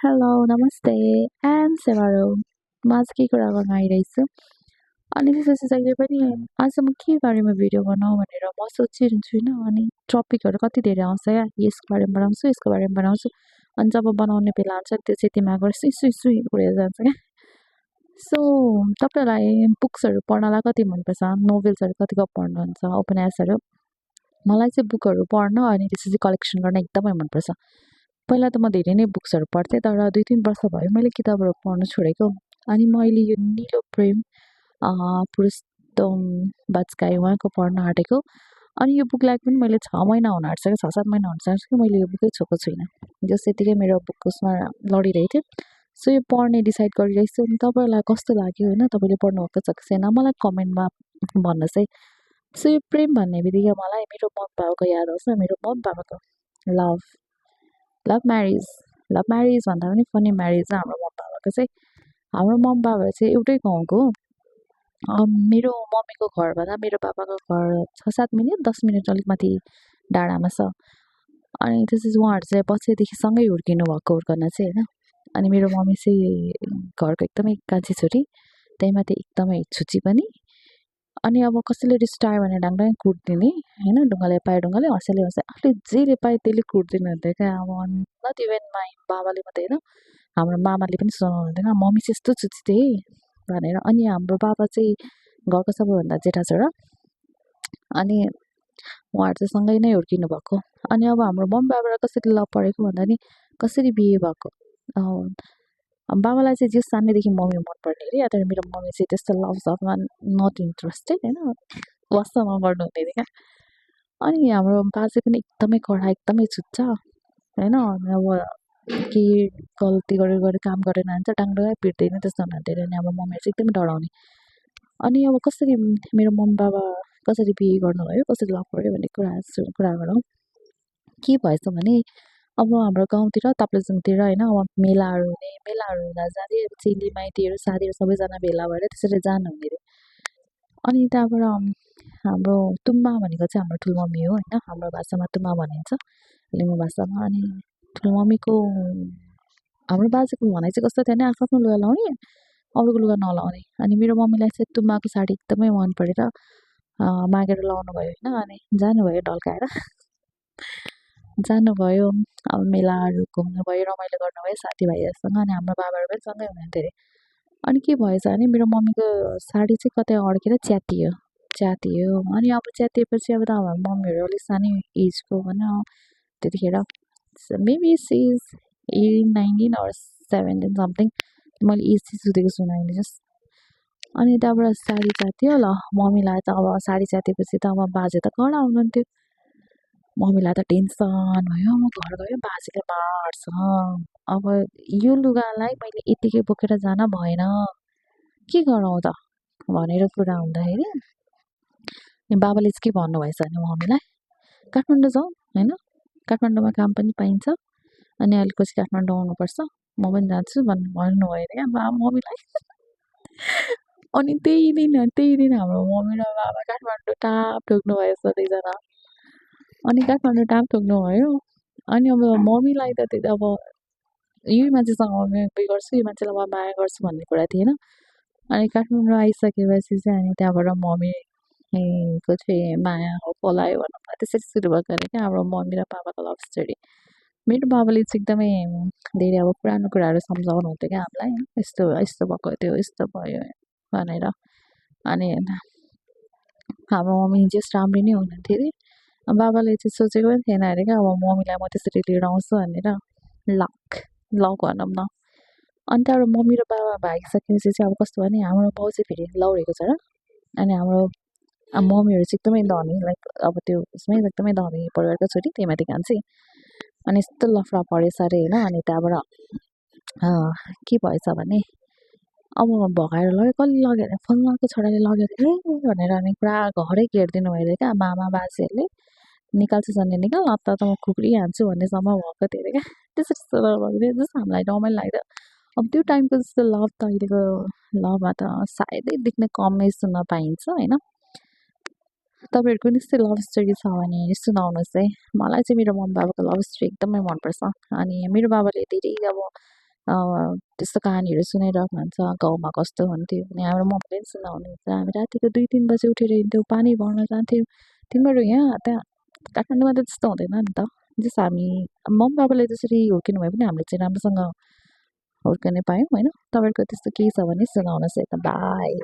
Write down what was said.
hello नमस्ते I'm सेवारो म आज के कुरा गर्न आइरहेछु अनि त्यसपछि जहिले पनि आज म के बारेमा भिडियो बनाऊँ भनेर म सोचिरहन्छु होइन अनि टपिकहरू कति धेरै आउँछ क्या यसको बारेमा बनाउँछु यसको बारेमा बनाउँछु अनि जब बनाउने बेला आउँछ त्यो चाहिँ दिमागबाट सुई सुई सुई उडेर जान्छ क्या सो तपाईँहरूलाई बुक्सहरू पढ्नलाई कति मनपर्छ नोभेल्सहरू कतिको पढ्नुहुन्छ उपन्यासहरू मलाई चाहिँ बुकहरू पढ्न अनि त्यसपछि कलेक्सन गर्न एकदमै मनपर्छ पहिला त म धेरै नै बुक्सहरू पढ्थेँ तर 2-3 वर्ष भयो मैले किताबहरू पढ्नु छोडेको अनि मैले यो निलो प्रेम पुरुषोत्तम बाजपेयी उहाँको पढ्न आँटेको अनि यो बुकलाई पनि मैले 6 महिना हुन आँटिसक्यो 6-7 महिना हुन आँटिसक्यो मैले यो बुकै छोएको छुइनँ जस यतिकै मेरो बुक उसमा लडिरहेको थियो सो यो पढ्ने डिसाइड गरिरहेछु अनि तपाईँहरूलाई कस्तो लाग्यो होइन तपाईँले पढ्नुभएको छ कि छैन मलाई कमेन्टमा भन्नुहोस् है सो यो प्रेम भन्ने बित्तिकै मलाई मेरो मम्मी बाबाको याद आउँछ मेरो मम्मी बाबाको लभ लभ म्यारिज भन्दा पनि फनी म्यारिज चाहिँ हाम्रो मम्मी बाबाको चाहिँ हाम्रो मम्मी बाबाहरू चाहिँ एउटै गाउँको मेरो मम्मीको घरभन्दा मेरो बाबाको घर 6-7 मिनट 10 मिनट अलिक माथि डाँडामा छ अनि त्यसपछि उहाँहरू चाहिँ बच्चैदेखि सँगै हुर्किनु भएको हुर्कन चाहिँ होइन अनि मेरो मम्मी चाहिँ घरको एकदमै कान्छी छोरी त्यही माथि एकदमै छुची पनि अनि अब कसैले रिस्टायो भने डाङडाङ कुट्दिने होइन ढुङ्गाले पायो ढुङ्गाले हँसेले हँसे आफूले जेले पायो त्यसले कुट्दिनु हुन्थ्यो क्या अब नट इभन माई बाबाले मात्रै होइन हाम्रो मामाले पनि सुनाउनु हुन्थेन मम्मी चाहिँ यस्तो छुची थिए भनेर अनि हाम्रो बाबा चाहिँ घरको सबैभन्दा जेठा छोरा अनि उहाँहरू चाहिँ सँगै नै हुर्किनु भएको अनि अब हाम्रो मम्मी बाबालाई कसरी लभ परेको भन्दा नि कसरी बिहे भएको बाबालाई चाहिँ जे सानैदेखि मम्मी मनपर्ने अरे तर मेरो मम्मी चाहिँ त्यस्तो लभ सभमा नट इन्ट्रेस्टेड होइन वास्ता नगर्नु हुँदैन क्या अनि हाम्रो बाजे पनि एकदमै कडा एकदमै छुच्च होइन अब केही गल्ती गरेर काम गरेन भने चाहिँ डाङडुङै पिट्दैन त्यस्तो हुनुहुन्थ्यो अरे अनि हाम्रो मम्मीहरू चाहिँ एकदमै डराउने अनि अब कसरी मेरो मम्मी बाबा कसरी बिहे गर्नुभयो कसरी लभ पऱ्यो भन्ने कुरा गरौँ के भएछ भने अब हाम्रो गाउँतिर ताप्लेजुङतिर होइन अब मेलाहरू हुँदा जाँदै अब चेली माइतीहरू साथीहरू सबैजना भेला भएर त्यसरी जानुहुने अरे अनि त्यहाँबाट हाम्रो तुम्बा भनेको चाहिँ हाम्रो ठुलोमम्मी हो होइन हाम्रो भाषामा तुम्बा भनिन्छ लिम्बू भाषामा अनि ठुलोमम्मीको हाम्रो बाजेको भनाइ चाहिँ कस्तो थियो भने आफ्नो लुगा लाउने अरूको लुगा नलाउने अनि मेरो मम्मीलाई चाहिँ तुम्बाको साडी एकदमै मन परेर मागेर लाउनु भयो होइन अनि जानुभयो ढल्काएर जानुभयो अब मेलाहरू घुम्नुभयो रमाइलो गर्नुभयो साथीभाइहरूसँग अनि हाम्रो बाबाहरू पनि सँगै हुनुहुन्थ्यो अरे अनि के भएछ भने मेरो मम्मीको साडी चाहिँ कतै अड्केर च्यातियो अनि अब च्यातिएपछि अब त हाम्रो मम्मीहरू अलिक सानै एजको भनौँ त्यतिखेर maybe she is 18-19 or 17 something मैले एज चाहिँ सुतेको सुनाइदिनु जस्ट अनि त्यहाँबाट साडी च्यातियो ल मम्मीलाई त अब साडी च्यातेपछि त अब बाजे त कडा हुनुहुन्थ्यो मम्मीलाई त टेन्सन भयो म घर गयो बाजेले मार्छ अब यो लुगालाई मैले यतिकै बोकेर जान भएन के गरौँ त भनेर कुरा हुँदाखेरि बाबाले चाहिँ के भन्नुभएछ भने मम्मीलाई काठमाडौँ जाउँ होइन काठमाडौँमा काम पनि पाइन्छ अनि अलिकपछि काठमाडौँ आउनुपर्छ म पनि जान्छु भन्नुभयो अरे क्या मम्मीलाई अनि त्यही दिन हाम्रो मम्मी र बाबा काठमाडौँ टाप ठोक्नु भयो सधैँजना अनि काठमाडौँ टाप ठोक्नु भयो अनि अब मम्मीलाई त त्यो अब यही मान्छेसँग म उयो गर्छु यो मान्छेलाई म माया गर्छु भन्ने कुरा थिएन अनि काठमाडौँ आइसकेपछि चाहिँ अनि त्यहाँबाट मम्मीको चाहिँ माया हो पलायो भनौँ न त्यसरी सुरु भएको अरे क्या हाम्रो मम्मी र पापाको लभ स्टोरी मेरो बाबाले चाहिँ एकदमै धेरै अब पुरानो कुराहरू सम्झाउनु हुन्थ्यो क्या हामीलाई यस्तो यस्तो भएको थियो यस्तो भयो भनेर अनि हाम्रो मम्मी जस्ट राम्री नै हुनुहुन्थ्यो अरे बाबाले चाहिँ सोचेको पनि थिएन अरे क्या अब मम्मीलाई म त्यसरी लिएर आउँछु भनेर लक भनौँ न अनि त्यहाँबाट मम्मी र बाबा भागिसकेपछि चाहिँ अब कस्तो भने हाम्रो बाउ चाहिँ फेरि लौरेको छ र अनि हाम्रो मम्मीहरू चाहिँ एकदमै धनी लाइक अब त्यो उसमै एकदमै धनी परिवारको छोरी त्यही माथि कान्छी अनि यस्तो लफडा परेछ अरे होइन अनि त्यहाँबाट के भएछ भने अब भगाएर लग्यो कसले लग्यो भने फल्नाको छोराले लग्यो अरे भनेर अनि पुरा घरै घेरिदिनु भयो अरे क्या मामा बाजेहरूले निकाल्छ भने निकाल त म खुक्रिहाल्छु भन्नेसम्म भएको थियो अरे क्या त्यसरी भएको थियो जस्तो हामीलाई रमाइलो लाग्यो अब त्यो टाइमको जस्तो लभ त अहिलेको लभमा त सायदै देख्न कमै सुन्न पाइन्छ होइन तपाईँहरूको पनि यस्तै लभ स्टोरी छ भने सुनाउनुहोस् है मलाई चाहिँ मेरो मम्मी बाबाको लभ स्टोरी एकदमै मनपर्छ अनि मेरो बाबाले धेरै अब त्यस्तो कहानीहरू सुनाइरहेको हुन्छ गाउँमा कस्तो हुन्थ्यो अनि हाम्रो मम्मीले पनि सुनाउनुहुन्छ हामी रातिको 2-3 बजे उठेर हिँड्थ्यौँ पानी भर्न जान्थ्यौँ तिमीहरू यहाँ त्यहाँ काठमाडौँमा त त्यस्तो हुँदैन नि त जस हामी मम्मी बाबाले त्यसरी हुर्किनु भए पनि हामीले चाहिँ राम्रोसँग हुर्कने पायौँ होइन तपाईँहरूको त्यस्तो केही छ भने सुनाउनुहोस् है त बाई